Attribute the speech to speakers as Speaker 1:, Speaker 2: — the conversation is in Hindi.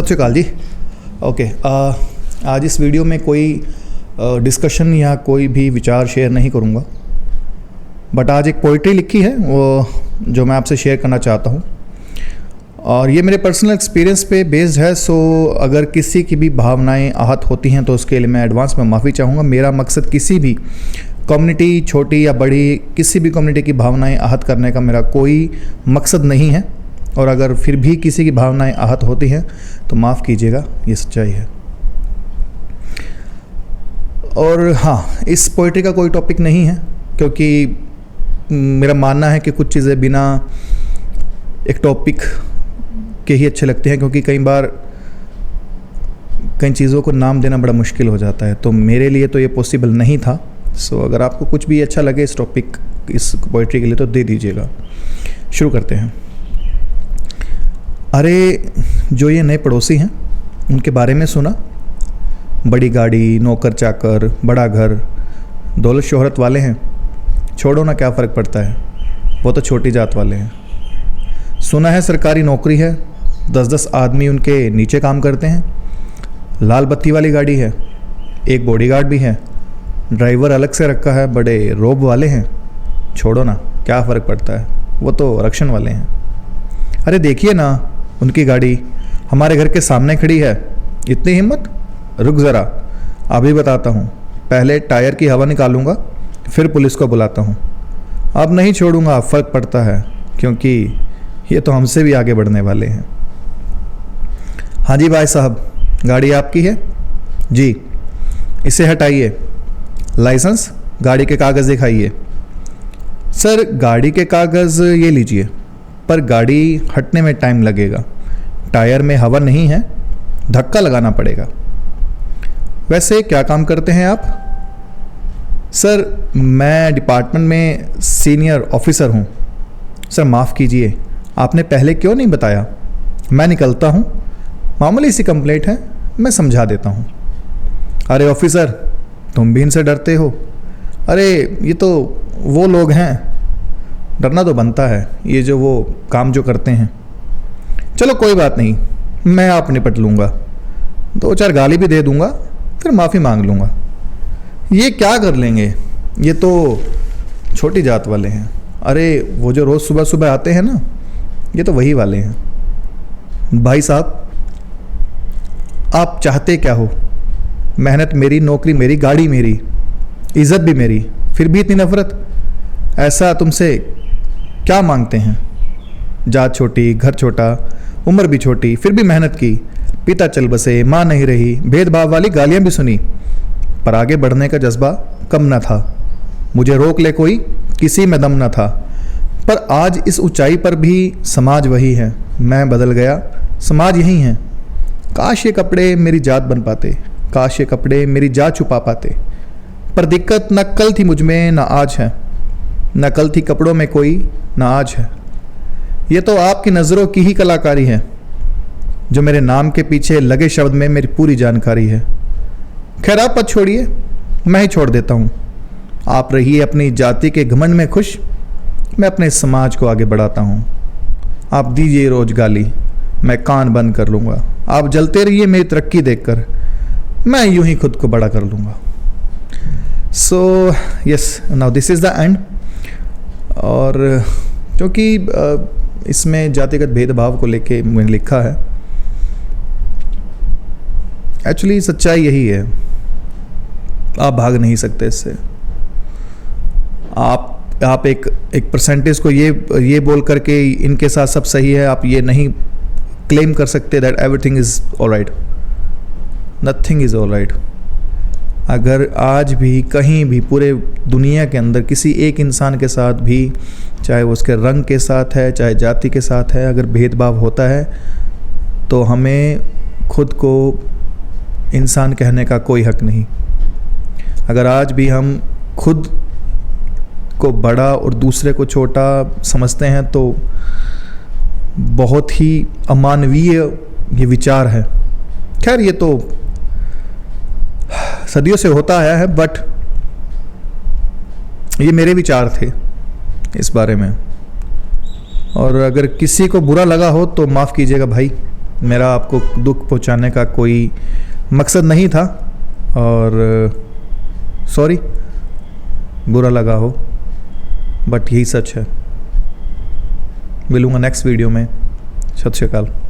Speaker 1: सत श्री अकाल जी। ओके, आज इस वीडियो में कोई डिस्कशन या कोई भी विचार शेयर नहीं करूँगा, बट आज एक पोइट्री लिखी है वो जो मैं आपसे शेयर करना चाहता हूँ और ये मेरे पर्सनल एक्सपीरियंस पे बेस्ड है। सो अगर किसी की भी भावनाएं आहत होती हैं तो उसके लिए मैं एडवांस में माफ़ी चाहूँगा। मेरा मकसद किसी भी कम्युनिटी, छोटी या बड़ी, किसी भी कम्युनिटी की भावनाएं आहत करने का मेरा कोई मकसद नहीं है, और अगर फिर भी किसी की भावनाएं आहत होती हैं तो माफ़ कीजिएगा, ये सच्चाई है। और हाँ, इस पोइट्री का कोई टॉपिक नहीं है, क्योंकि मेरा मानना है कि कुछ चीज़ें बिना एक टॉपिक के ही अच्छे लगते हैं, क्योंकि कई बार कई चीज़ों को नाम देना बड़ा मुश्किल हो जाता है, तो मेरे लिए तो ये पॉसिबल नहीं था। सो अगर आपको कुछ भी अच्छा लगे इस टॉपिक, इस पोइट्री के लिए, तो दे दीजिएगा। शुरू करते हैं। अरे जो ये नए पड़ोसी हैं उनके बारे में सुना, बड़ी गाड़ी, नौकर चाकर, बड़ा घर, दौलत शोहरत वाले हैं। छोड़ो ना, क्या फ़र्क पड़ता है, वो तो छोटी जात वाले हैं। सुना है सरकारी नौकरी है, 10-10 आदमी उनके नीचे काम करते हैं। लाल बत्ती वाली गाड़ी है, एक बॉडीगार्ड भी है, ड्राइवर अलग से रखा है, बड़े रोब वाले हैं। छोड़ो ना, क्या फ़र्क पड़ता है, वो तो आरक्षण वाले हैं। अरे देखिए ना, उनकी गाड़ी हमारे घर के सामने खड़ी है। इतनी हिम्मत, रुक ज़रा, अभी बताता हूँ। पहले टायर की हवा निकालूंगा, फिर पुलिस को बुलाता हूँ। अब नहीं छोड़ूंगा, फ़र्क पड़ता है, क्योंकि ये तो हमसे भी आगे बढ़ने वाले हैं। हाँ जी भाई साहब, गाड़ी आपकी है जी, इसे हटाइए। लाइसेंस, गाड़ी के कागज़ दिखाइए। सर गाड़ी के कागज़ ये लीजिए, पर गाड़ी हटने में टाइम लगेगा, टायर में हवा नहीं है, धक्का लगाना पड़ेगा। वैसे क्या काम करते हैं आप? सर मैं डिपार्टमेंट में सीनियर ऑफिसर हूँ। सर माफ़ कीजिए, आपने पहले क्यों नहीं बताया? मैं निकलता हूँ, मामूली सी कंप्लेंट है, मैं समझा देता हूँ। अरे ऑफिसर, तुम भी इनसे डरते हो? अरे ये तो वो लोग हैं, डरना तो बनता है, ये जो वो काम जो करते हैं। चलो कोई बात नहीं, मैं आप निपट लूँगा, 2-4 गाली भी दे दूँगा, फिर माफ़ी मांग लूँगा। ये क्या कर लेंगे, ये तो छोटी जात वाले हैं। अरे वो जो रोज़ सुबह सुबह आते हैं ना, ये तो वही वाले हैं। भाई साहब आप चाहते क्या हो? मेहनत मेरी, नौकरी मेरी, गाड़ी मेरी, इज़्ज़त भी मेरी, फिर भी इतनी नफ़रत? ऐसा तुमसे क्या मांगते हैं? जात छोटी, घर छोटा, उम्र भी छोटी, फिर भी मेहनत की, पिता चल बसे, माँ नहीं रही, भेदभाव वाली गालियाँ भी सुनी, पर आगे बढ़ने का जज्बा कम न था। मुझे रोक ले कोई, किसी में दम न था। पर आज इस ऊंचाई पर भी समाज वही है, मैं बदल गया, समाज यही है। काश ये कपड़े मेरी जात बन पाते, काश ये कपड़े मेरी जात छुपा पाते। पर दिक्कत न कल थी मुझ में, न आज है, न कल थी कपड़ों में कोई, न आज है। ये तो आपकी नज़रों की ही कलाकारी है, जो मेरे नाम के पीछे लगे शब्द में मेरी पूरी जानकारी है। खैर आप मत छोड़िए, मैं ही छोड़ देता हूँ। आप रहिए अपनी जाति के घमंड में खुश, मैं अपने समाज को आगे बढ़ाता हूँ। आप दीजिए रोज गाली, मैं कान बंद कर लूँगा। आप जलते रहिए मेरी तरक्की देखकर, मैं यूं ही खुद को बड़ा कर लूँगा। So yes, now this is the end. और क्योंकि इसमें जातिगत भेदभाव को लेके मैंने लिखा है, एक्चुअली सच्चाई यही है, आप भाग नहीं सकते इससे। आप एक परसेंटेज को ये बोल करके इनके साथ सब सही है, आप ये नहीं क्लेम कर सकते that everything is alright. Nothing is alright. अगर आज भी कहीं भी पूरे दुनिया के अंदर किसी एक इंसान के साथ भी, चाहे वो उसके रंग के साथ है, चाहे जाति के साथ है, अगर भेदभाव होता है तो हमें खुद को इंसान कहने का कोई हक नहीं। अगर आज भी हम खुद को बड़ा और दूसरे को छोटा समझते हैं तो बहुत ही अमानवीय ये विचार है। खैर ये तो सदियों से होता आया है, बट ये मेरे विचार थे इस बारे में। और अगर किसी को बुरा लगा हो तो माफ़ कीजिएगा भाई, मेरा आपको दुख पहुंचाने का कोई मकसद नहीं था, और सॉरी बुरा लगा हो, बट यही सच है। मिलूँगा नेक्स्ट वीडियो में। सत श्री अकाल।